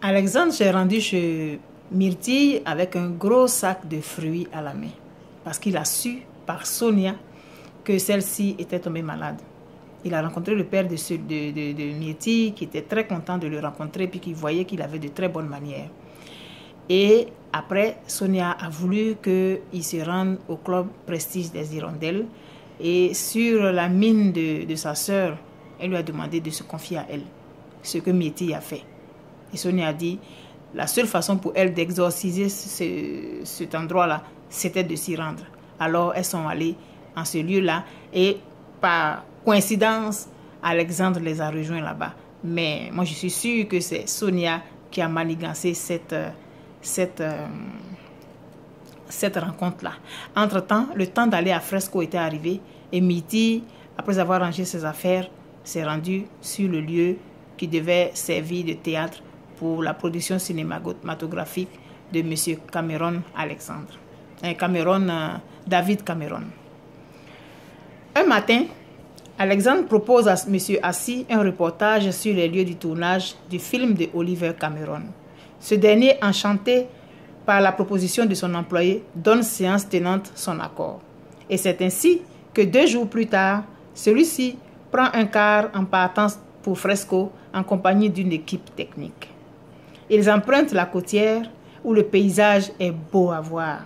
Alexandre s'est rendu chez Myrtille avec un gros sac de fruits à la main. Parce qu'il a su par Sonia que celle-ci était tombée malade. Il a rencontré le père de Myrtille qui était très content de le rencontrer puis qui voyait qu'il avait de très bonnes manières. Et après, Sonia a voulu qu'il se rende au club Prestige des Hirondelles. Et sur la mine de sa sœur, elle lui a demandé de se confier à elle. Ce que Myrtille a fait. Et Sonia a dit, la seule façon pour elle d'exorciser cet endroit-là, c'était de s'y rendre. Alors, elles sont allées en ce lieu-là. Et par coïncidence, Alexandre les a rejoints là-bas. Mais moi, je suis sûre que c'est Sonia qui a manigancé cette rencontre-là. Entre-temps, le temps d'aller à Fresco était arrivé et Myrtille, après avoir rangé ses affaires, s'est rendu sur le lieu qui devait servir de théâtre pour la production cinématographique de M. Cameron Alexandre. David Cameron. Un matin, Alexandre propose à M. Assis un reportage sur les lieux du tournage du film de Oliver Cameron. Ce dernier, enchanté par la proposition de son employé, donne séance tenante son accord. Et c'est ainsi que 2 jours plus tard, celui-ci prend un car en partance pour Fresco en compagnie d'une équipe technique. Ils empruntent la côtière où le paysage est beau à voir.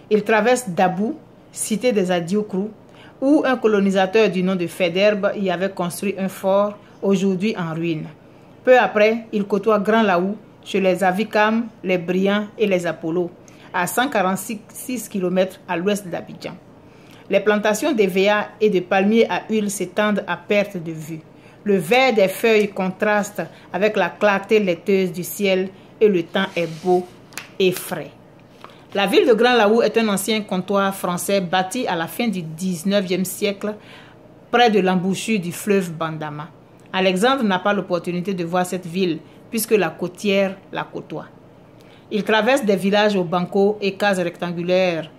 Ils traversent Dabou, cité des Adiokrou, où un colonisateur du nom de Faidherbe y avait construit un fort, aujourd'hui en ruine. Peu après, ils côtoient Grand Laou, chez les Avikam, les Brians et les Apollo, à 146 km à l'ouest d'Abidjan. Les plantations d'EVA et de palmiers à huile s'étendent à perte de vue. Le vert des feuilles contraste avec la clarté laiteuse du ciel et le temps est beau et frais. La ville de Grand Laou est un ancien comptoir français bâti à la fin du 19e siècle près de l'embouchure du fleuve Bandama. Alexandre n'a pas l'opportunité de voir cette ville puisque la côtière la côtoie. Il traverse des villages aux bancos et cases rectangulaires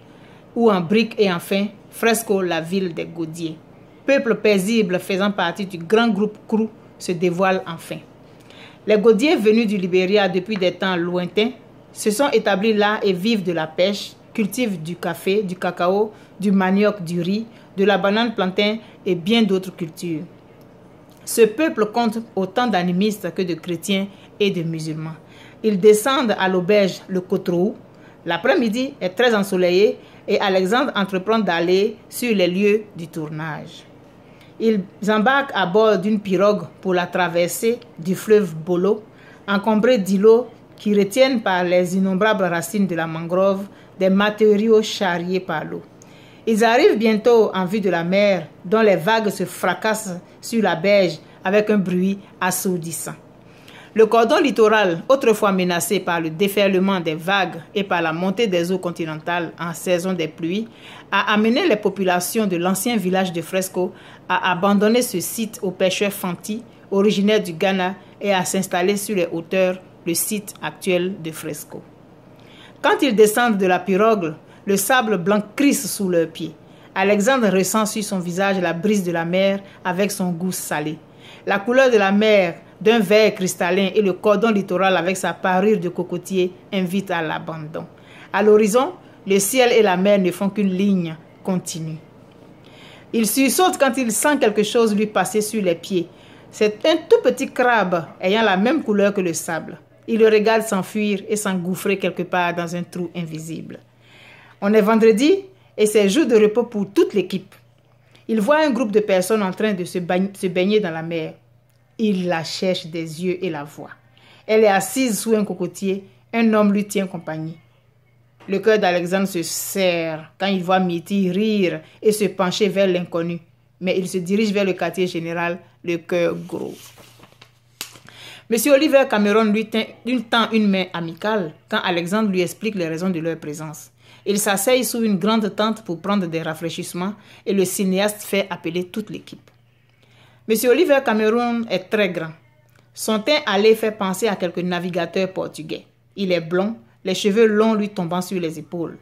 ou en briques et enfin Fresco, la ville des Gaudiers. Peuple paisible faisant partie du grand groupe Krou se dévoile enfin. Les Gaudiers venus du Libéria depuis des temps lointains se sont établis là et vivent de la pêche, cultivent du café, du cacao, du manioc, du riz, de la banane plantain et bien d'autres cultures. Ce peuple compte autant d'animistes que de chrétiens et de musulmans. Ils descendent à l'auberge Le Cotrou. L'après-midi est très ensoleillé et Alexandre entreprend d'aller sur les lieux du tournage. Ils embarquent à bord d'une pirogue pour la traversée du fleuve Bolo, encombrée d'îlots qui retiennent par les innombrables racines de la mangrove des matériaux charriés par l'eau. Ils arrivent bientôt en vue de la mer, dont les vagues se fracassent sur la berge avec un bruit assourdissant. Le cordon littoral, autrefois menacé par le déferlement des vagues et par la montée des eaux continentales en saison des pluies, a amené les populations de l'ancien village de Fresco à abandonner ce site aux pêcheurs Fanti, originaires du Ghana, et à s'installer sur les hauteurs, le site actuel de Fresco. Quand ils descendent de la pirogue, le sable blanc crisse sous leurs pieds. Alexandre ressent sur son visage la brise de la mer avec son goût salé. La couleur de la mer d'un vert cristallin et le cordon littoral avec sa parure de cocotier invitent à l'abandon. À l'horizon, le ciel et la mer ne font qu'une ligne continue. Il sursaute quand il sent quelque chose lui passer sur les pieds. C'est un tout petit crabe ayant la même couleur que le sable. Il le regarde s'enfuir et s'engouffrer quelque part dans un trou invisible. On est vendredi et c'est jour de repos pour toute l'équipe. Il voit un groupe de personnes en train de se baigner dans la mer. Il la cherche des yeux et la voit. Elle est assise sous un cocotier. Un homme lui tient compagnie. Le cœur d'Alexandre se serre quand il voit Myrtille rire et se pencher vers l'inconnu. Mais il se dirige vers le quartier général, le cœur gros. Monsieur Oliver Cameron lui tend une main amicale quand Alexandre lui explique les raisons de leur présence. Ils s'asseyent sous une grande tente pour prendre des rafraîchissements et le cinéaste fait appeler toute l'équipe. Monsieur Oliver Cameron est très grand. Son teint allé fait penser à quelques navigateurs portugais. Il est blond, les cheveux longs lui tombant sur les épaules.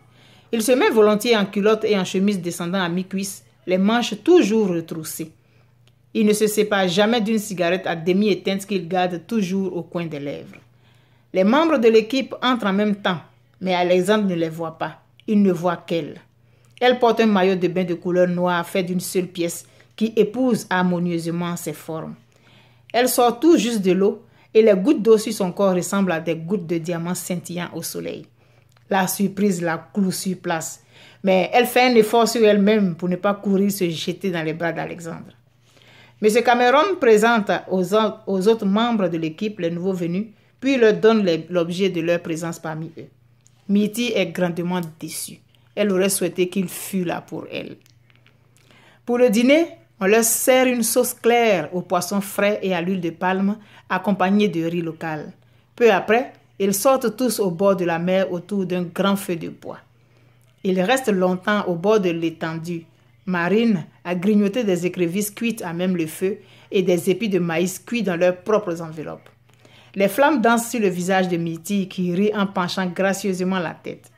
Il se met volontiers en culotte et en chemise descendant à mi-cuisse, les manches toujours retroussées. Il ne se sépare jamais d'une cigarette à demi éteinte qu'il garde toujours au coin des lèvres. Les membres de l'équipe entrent en même temps, mais Alexandre ne les voit pas. Il ne voit qu'elle. Elle porte un maillot de bain de couleur noire fait d'une seule pièce qui épouse harmonieusement ses formes. Elle sort tout juste de l'eau et les gouttes d'eau sur son corps ressemblent à des gouttes de diamants scintillant au soleil. La surprise la cloue sur place, mais elle fait un effort sur elle-même pour ne pas courir se jeter dans les bras d'Alexandre. M. Cameron présente aux autres membres de l'équipe les nouveaux venus, puis leur donne l'objet de leur présence parmi eux. Mitty est grandement déçue. Elle aurait souhaité qu'il fût là pour elle. Pour le dîner, on leur sert une sauce claire aux poissons frais et à l'huile de palme, accompagnée de riz local. Peu après, ils sortent tous au bord de la mer autour d'un grand feu de bois. Ils restent longtemps au bord de l'étendue. Marine a grignoté des écrevisses cuites à même le feu et des épis de maïs cuits dans leurs propres enveloppes. Les flammes dansent sur le visage de Mitty qui rit en penchant gracieusement la tête.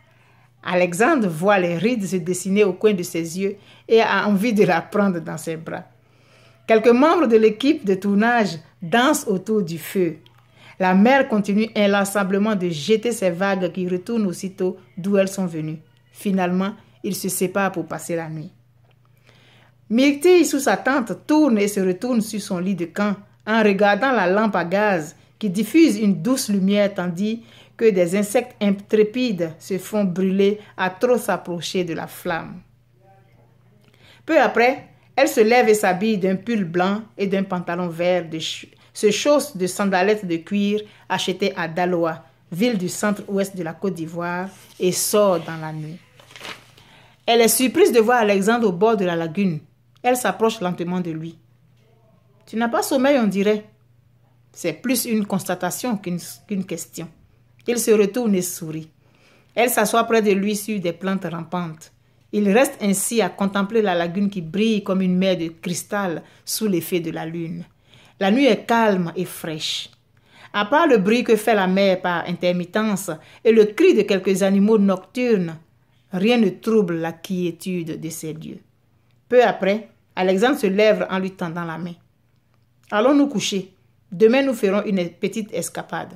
Alexandre voit les rides se dessiner au coin de ses yeux et a envie de la prendre dans ses bras. Quelques membres de l'équipe de tournage dansent autour du feu. La mer continue inlassablement de jeter ses vagues qui retournent aussitôt d'où elles sont venues. Finalement, ils se séparent pour passer la nuit. Myrtille, sous sa tente, tourne et se retourne sur son lit de camp en regardant la lampe à gaz qui diffuse une douce lumière tandis que des insectes intrépides se font brûler à trop s'approcher de la flamme. Peu après, elle se lève et s'habille d'un pull blanc et d'un pantalon vert, se chausse de sandalettes de cuir achetées à Daloa, ville du centre-ouest de la Côte d'Ivoire, et sort dans la nuit. Elle est surprise de voir Alexandre au bord de la lagune. Elle s'approche lentement de lui. « Tu n'as pas sommeil, on dirait. » C'est plus une constatation qu'une question. Il se retourne et sourit. Elle s'assoit près de lui sur des plantes rampantes. Il reste ainsi à contempler la lagune qui brille comme une mer de cristal sous l'effet de la lune. La nuit est calme et fraîche. À part le bruit que fait la mer par intermittence et le cri de quelques animaux nocturnes, rien ne trouble la quiétude de ces lieux. Peu après, Alexandre se lève en lui tendant la main. « Allons nous coucher. Demain, nous ferons une petite escapade. »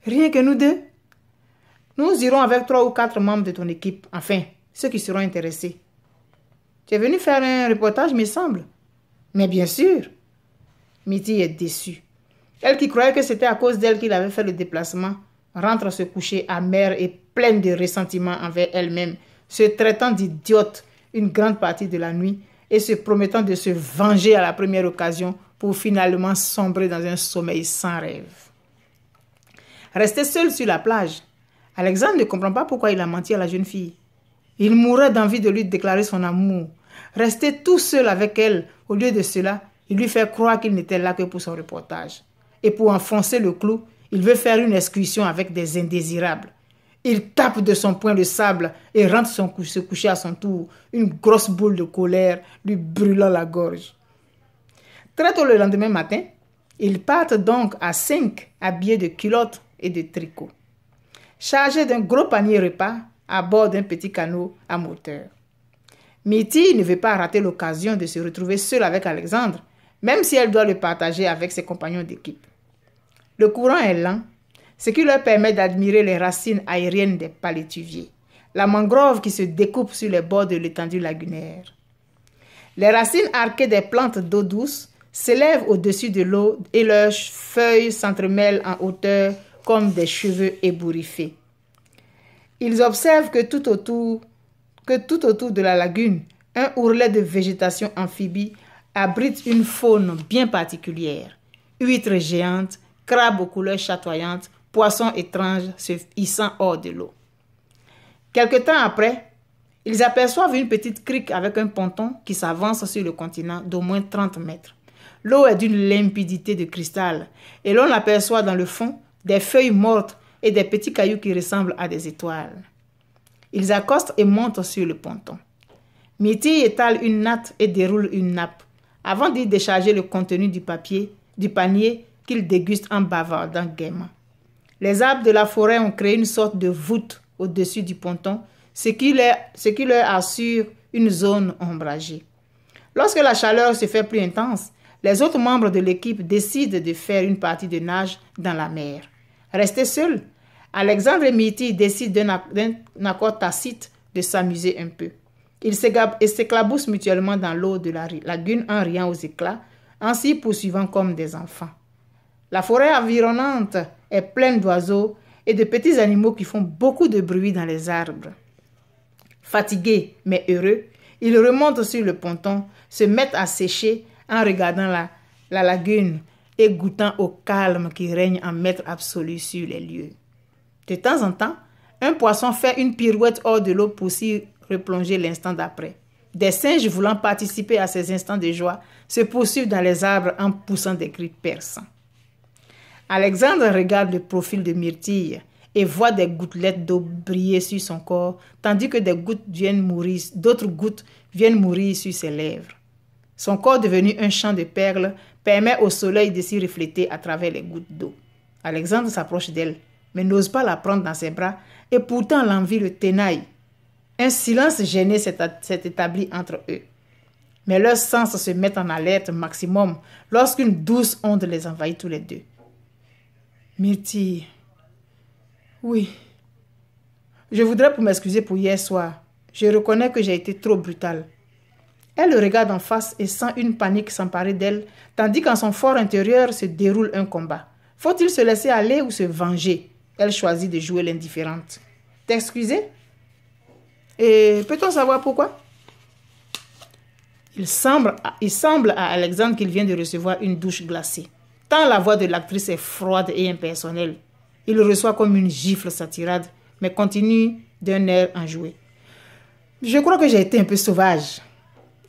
« Rien que nous deux? Nous irons avec 3 ou 4 membres de ton équipe, enfin, ceux qui seront intéressés. Tu es venu faire un reportage, me semble. » « Mais bien sûr. » Mitty est déçue. Elle qui croyait que c'était à cause d'elle qu'il avait fait le déplacement, rentre se coucher amère et pleine de ressentiment envers elle-même, se traitant d'idiote une grande partie de la nuit et se promettant de se venger à la première occasion pour finalement sombrer dans un sommeil sans rêve. Resté seul sur la plage, Alexandre ne comprend pas pourquoi il a menti à la jeune fille. Il mourrait d'envie de lui déclarer son amour. Rester tout seul avec elle, au lieu de cela, il lui fait croire qu'il n'était là que pour son reportage. Et pour enfoncer le clou, il veut faire une excursion avec des indésirables. Il tape de son poing le sable et rentre se coucher à son tour, une grosse boule de colère lui brûlant la gorge. Très tôt le lendemain matin, ils partent donc à 5, habillés de culottes et de tricots, chargés d'un gros panier repas à bord d'un petit canot à moteur. Mitty ne veut pas rater l'occasion de se retrouver seule avec Alexandre, même si elle doit le partager avec ses compagnons d'équipe. Le courant est lent, ce qui leur permet d'admirer les racines aériennes des palétuviers, la mangrove qui se découpe sur les bords de l'étendue lagunaire. Les racines arquées des plantes d'eau douce s'élèvent au-dessus de l'eau et leurs feuilles s'entremêlent en hauteur comme des cheveux ébouriffés. Ils observent que tout autour de la lagune, un ourlet de végétation amphibie abrite une faune bien particulière. Huîtres géantes, crabes aux couleurs chatoyantes, poissons étranges se hissant hors de l'eau. Quelque temps après, ils aperçoivent une petite crique avec un ponton qui s'avance sur le continent d'au moins 30 mètres. L'eau est d'une limpidité de cristal et l'on aperçoit dans le fond des feuilles mortes et des petits cailloux qui ressemblent à des étoiles. Ils accostent et montent sur le ponton. Mitty étale une natte et déroule une nappe avant d'y décharger le contenu du panier qu'il déguste en bavardant gaiement. Les arbres de la forêt ont créé une sorte de voûte au-dessus du ponton, ce qui leur assure une zone ombragée. Lorsque la chaleur se fait plus intense, les autres membres de l'équipe décident de faire une partie de nage dans la mer. Restés seuls, Alexandre et Myrtille décident d'un accord tacite de s'amuser un peu. Ils s'éclaboussent mutuellement dans l'eau de la lagune en riant aux éclats, en s'y poursuivant comme des enfants. La forêt environnante est pleine d'oiseaux et de petits animaux qui font beaucoup de bruit dans les arbres. Fatigués mais heureux, ils remontent sur le ponton, se mettent à sécher en regardant la lagune et goûtant au calme qui règne en maître absolu sur les lieux. De temps en temps, un poisson fait une pirouette hors de l'eau pour s'y replonger l'instant d'après. Des singes voulant participer à ces instants de joie se poursuivent dans les arbres en poussant des cris perçants. Alexandre regarde le profil de Myrtille et voit des gouttelettes d'eau briller sur son corps, tandis que d'autres gouttes viennent mourir sur ses lèvres. Son corps devenu un champ de perles permet au soleil de s'y refléter à travers les gouttes d'eau. Alexandre s'approche d'elle, mais n'ose pas la prendre dans ses bras, et pourtant l'envie le tenaille. Un silence gêné s'est établi entre eux. Mais leurs sens se mettent en alerte maximum lorsqu'une douce onde les envahit tous les deux. Myrtille. Oui. Je voudrais m'excuser pour hier soir. Je reconnais que j'ai été trop brutale. Elle le regarde en face et sent une panique s'emparer d'elle, tandis qu'en son fort intérieur se déroule un combat. Faut-il se laisser aller ou se venger? Elle choisit de jouer l'indifférente. T'excuser? Et peut-on savoir pourquoi? Il semble à Alexandre qu'il vient de recevoir une douche glacée. Tant la voix de l'actrice est froide et impersonnelle. Il reçoit comme une gifle sa tirade, mais continue d'un air enjoué. Je crois que j'ai été un peu sauvage.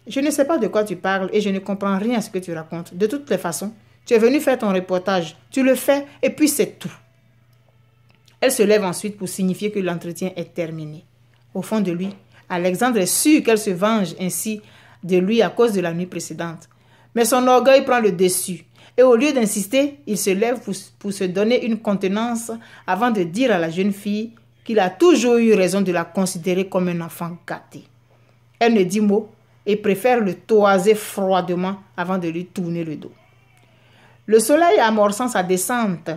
Je ne sais pas de quoi tu parles et je ne comprends rien à ce que tu racontes. De toutes les façons, tu es venu faire ton reportage. Tu le fais et puis c'est tout. Elle se lève ensuite pour signifier que l'entretien est terminé. Au fond de lui, Alexandre est sûr qu'elle se venge ainsi de lui à cause de la nuit précédente. Mais son orgueil prend le dessus. Et au lieu d'insister, il se lève pour se donner une contenance avant de dire à la jeune fille qu'il a toujours eu raison de la considérer comme un enfant gâté. Elle ne dit mot et préfère le toiser froidement avant de lui tourner le dos. Le soleil, amorçant sa descente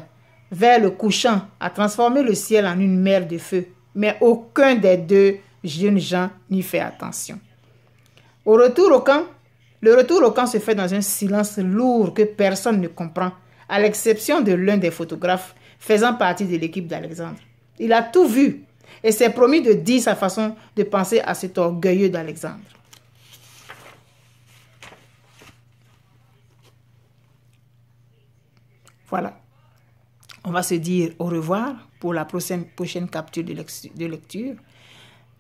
vers le couchant, a transformé le ciel en une mer de feu, mais aucun des deux jeunes gens n'y fait attention. Le retour au camp se fait dans un silence lourd que personne ne comprend, à l'exception de l'un des photographes faisant partie de l'équipe d'Alexandre. Il a tout vu et s'est promis de dire sa façon de penser à cet orgueilleux d'Alexandre. Voilà. On va se dire au revoir pour la prochaine capture de lecture.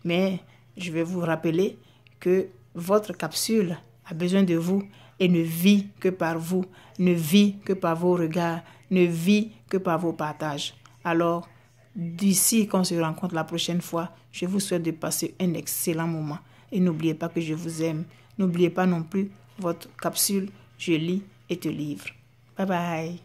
Mais je vais vous rappeler que votre capsule a besoin de vous et ne vit que par vous, ne vit que par vos regards, ne vit que par vos partages. Alors, d'ici qu'on se rencontre la prochaine fois, je vous souhaite de passer un excellent moment. Et n'oubliez pas que je vous aime. N'oubliez pas non plus votre capsule, je lis et te livre. Bye bye.